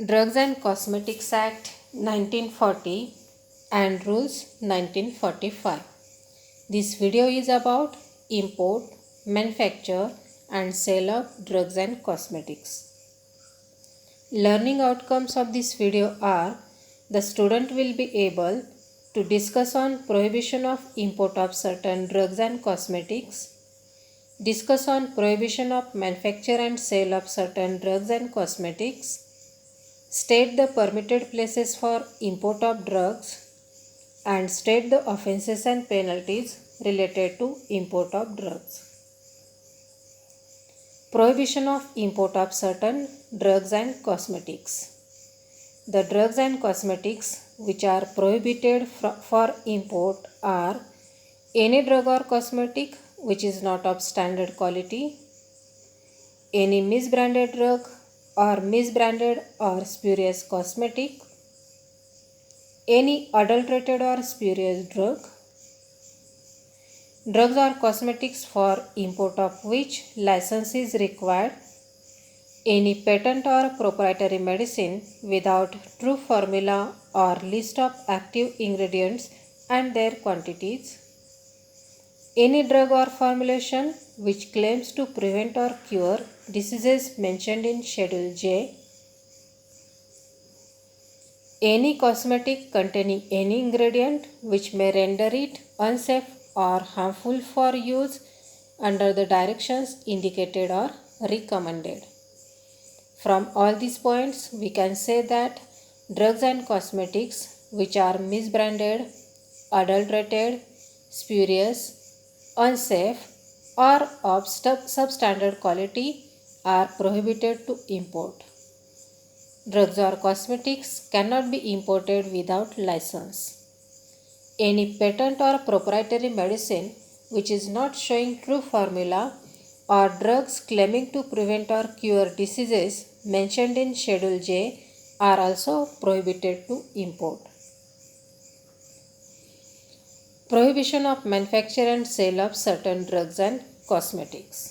Drugs and Cosmetics Act 1940 and Rules 1945. This video is about import, manufacture and sale of drugs and cosmetics. Learning outcomes of this video are: the student will be able to discuss on prohibition of import of certain drugs and cosmetics, discuss on prohibition of manufacture and sale of certain drugs and cosmetics, state the permitted places for import of drugs, and state the offences and penalties related to import of drugs. Prohibition of import of certain drugs and cosmetics. The drugs and cosmetics which are prohibited for import are any drug or cosmetic which is not of standard quality, any misbranded drug or misbranded or spurious cosmetic, any adulterated or spurious drug, drugs or cosmetics for import of which license is required, any patent or proprietary medicine without true formula or list of active ingredients and their quantities, any drug or formulation which claims to prevent or cure diseases mentioned in Schedule J, any cosmetic containing any ingredient which may render it unsafe or harmful for use under the directions indicated or recommended. From all these points, we can say that drugs and cosmetics which are misbranded, adulterated, spurious, unsafe, or of substandard quality are prohibited to import. Drugs or cosmetics cannot be imported without license. Any patent or proprietary medicine which is not showing true formula or drugs claiming to prevent or cure diseases mentioned in Schedule J are also prohibited to import. Prohibition of manufacture and sale of certain drugs and cosmetics.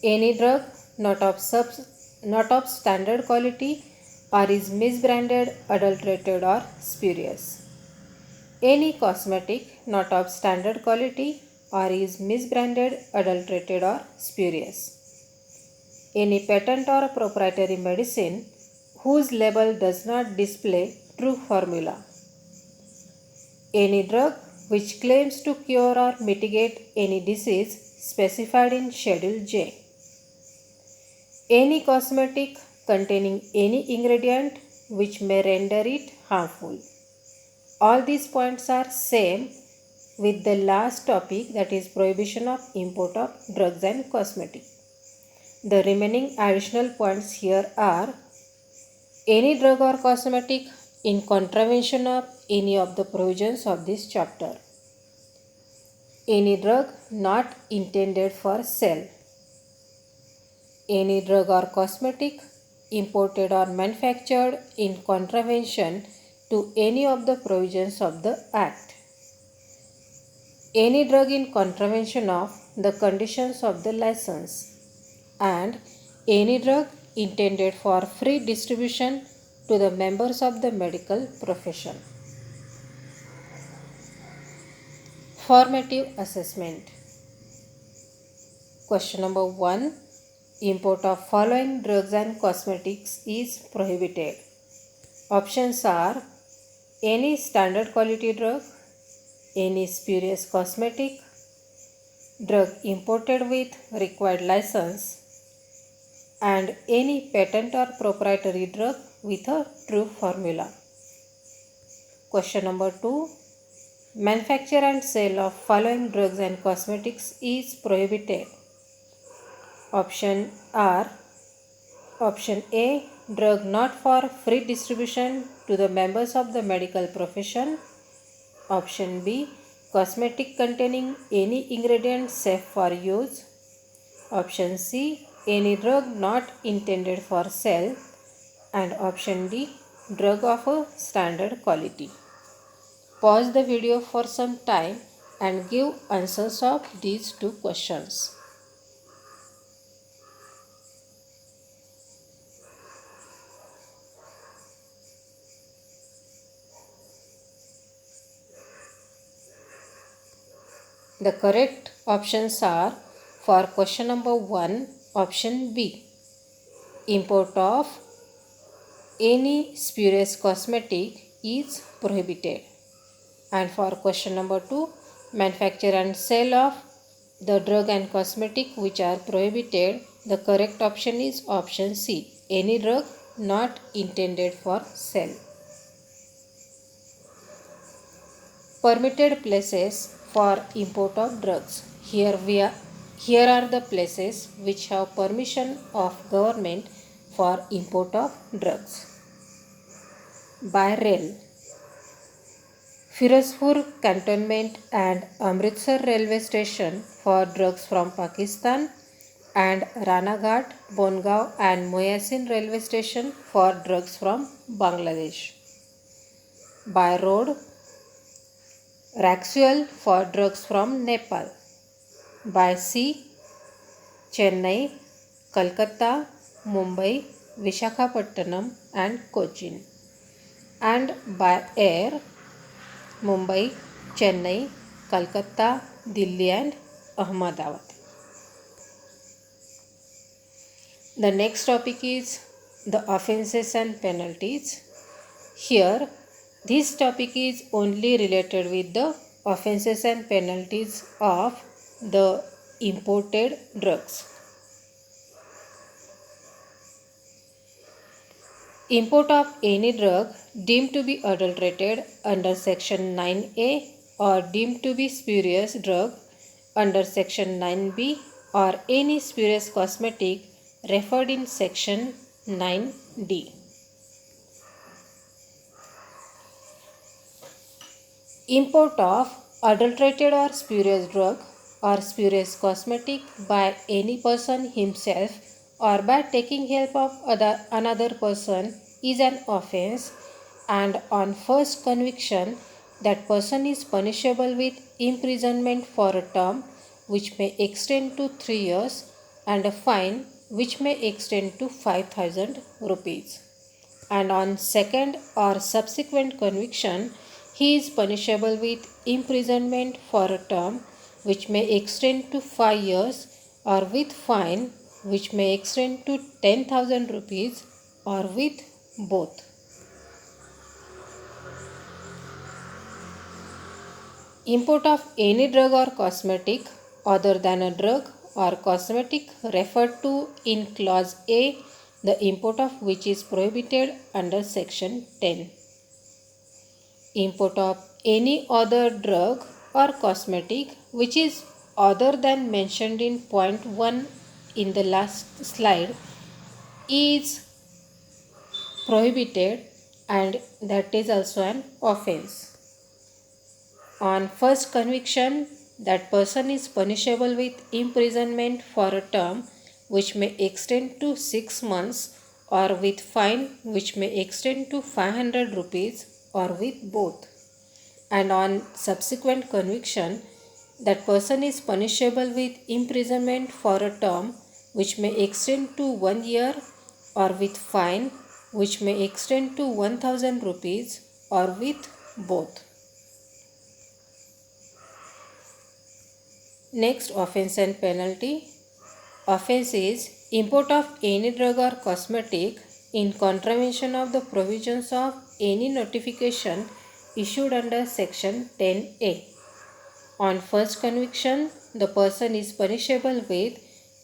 Any drug not of standard quality or is misbranded, adulterated or spurious. Any cosmetic not of standard quality or is misbranded, adulterated or spurious. Any patent or proprietary medicine whose label does not display true formula. Any drug which claims to cure or mitigate any disease specified in Schedule J. Any cosmetic containing any ingredient which may render it harmful. All these points are same with the last topic, that is prohibition of import of drugs and cosmetics. The remaining additional points here are: any drug or cosmetic in contravention of any of the provisions of this chapter, any drug not intended for sale, any drug or cosmetic imported or manufactured in contravention to any of the provisions of the Act, any drug in contravention of the conditions of the license, and any drug intended for free distribution to the members of the medical profession. Formative assessment. Question number 1. Import of following drugs and cosmetics is prohibited. Options are: any standard quality drug, any spurious cosmetic, drug imported with required license, and any patent or proprietary drug with a true formula. Question number 2. Manufacture and sale of following drugs and cosmetics is prohibited. Option are: Option A, drug not for free distribution to the members of the medical profession. Option B, cosmetic containing any ingredient safe for use. Option C, any drug not intended for sale. And option D, drug of a standard quality. Pause the video for some time and give answers of these two questions. The correct options are for question number 1, option B. Import of any spurious cosmetic is prohibited. And for question number 2, manufacture and sale of the drug and cosmetic which are prohibited. The correct option is option C. Any drug not intended for sale. Permitted places for import of drugs. Here are the places which have permission of government for import of drugs. By rail. Firozpur Cantonment and Amritsar Railway Station for drugs from Pakistan, and Ranaghat, Bongaon and Moyasin Railway Station for drugs from Bangladesh. By road, Raxual for drugs from Nepal. By sea, Chennai, Kolkata, Mumbai, Visakhapatnam and Cochin. And by air, Mumbai, Chennai, Kolkata, Delhi and Ahmedabad. The next topic is the offences and penalties. Here, this topic is only related with the offences and penalties of the imported drugs. Import of any drug deemed to be adulterated under section 9A or deemed to be spurious drug under section 9B or any spurious cosmetic referred in section 9D. Import of adulterated or spurious drug or spurious cosmetic by any person himself or by taking help of another person is an offense, and on first conviction that person is punishable with imprisonment for a term which may extend to 3 years and a fine which may extend to 5,000 rupees. And on second or subsequent conviction, he is punishable with imprisonment for a term which may extend to 5 years or with fine which may extend to 10,000 rupees or with both. Import of any drug or cosmetic other than a drug or cosmetic referred to in clause A, the import of which is prohibited under section 10. Import of any other drug or cosmetic which is other than mentioned in point 1 in the last slide is prohibited, and that is also an offense. On first conviction, that person is punishable with imprisonment for a term which may extend to 6 months or with fine which may extend to 500 rupees or with both. And on subsequent conviction, that person is punishable with imprisonment for a term which may extend to 1 year or with fine which may extend to 1,000 rupees or with both. Next, offense and penalty. Offense is import of any drug or cosmetic in contravention of the provisions of any notification issued under section 10A. On first conviction, the person is punishable with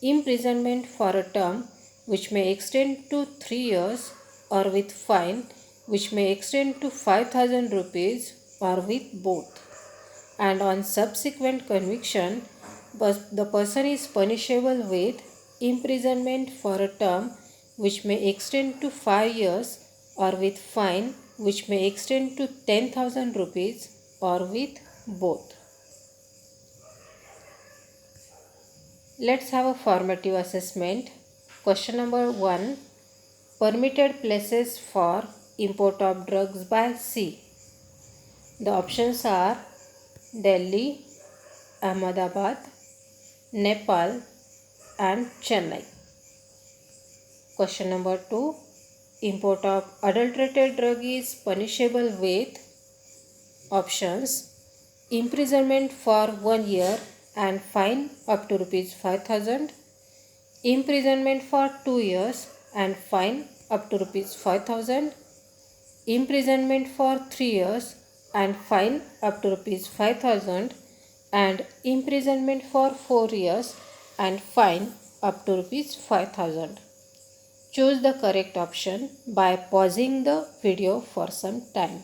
imprisonment for a term which may extend to 3 years or with fine which may extend to 5,000 rupees or with both. And on subsequent conviction, the person is punishable with imprisonment for a term which may extend to 5 years or with fine which may extend to 10,000 rupees or with both. Let's have a formative assessment. Question number 1. Permitted places for import of drugs by sea. The options are Delhi, Ahmedabad, Nepal and Chennai. Question number 2. Import of adulterated drug is punishable with options: imprisonment for 1 year and fine up to rupees 5,000. Imprisonment for 2 years and fine up to rupees 5,000. Imprisonment for 3 years and fine up to rupees 5,000, and imprisonment for 4 years and fine up to rupees 5,000. Choose the correct option by pausing the video for some time.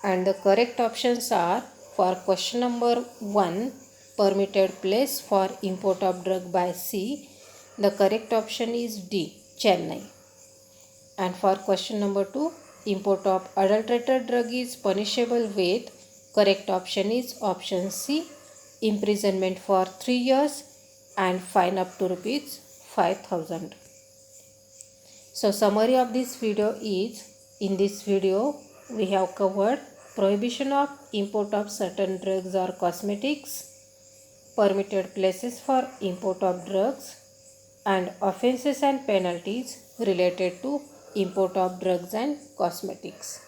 And the correct options are: for question number 1, permitted place for import of drug by sea, the correct option is D, Chennai. And for question number 2, import of adulterated drug is punishable with, correct option is option C, imprisonment for 3 years and fine up to rupees 5,000. So summary of this video is, in this video we have covered prohibition of import of certain drugs or cosmetics, permitted places for import of drugs, and offences and penalties related to import of drugs and cosmetics.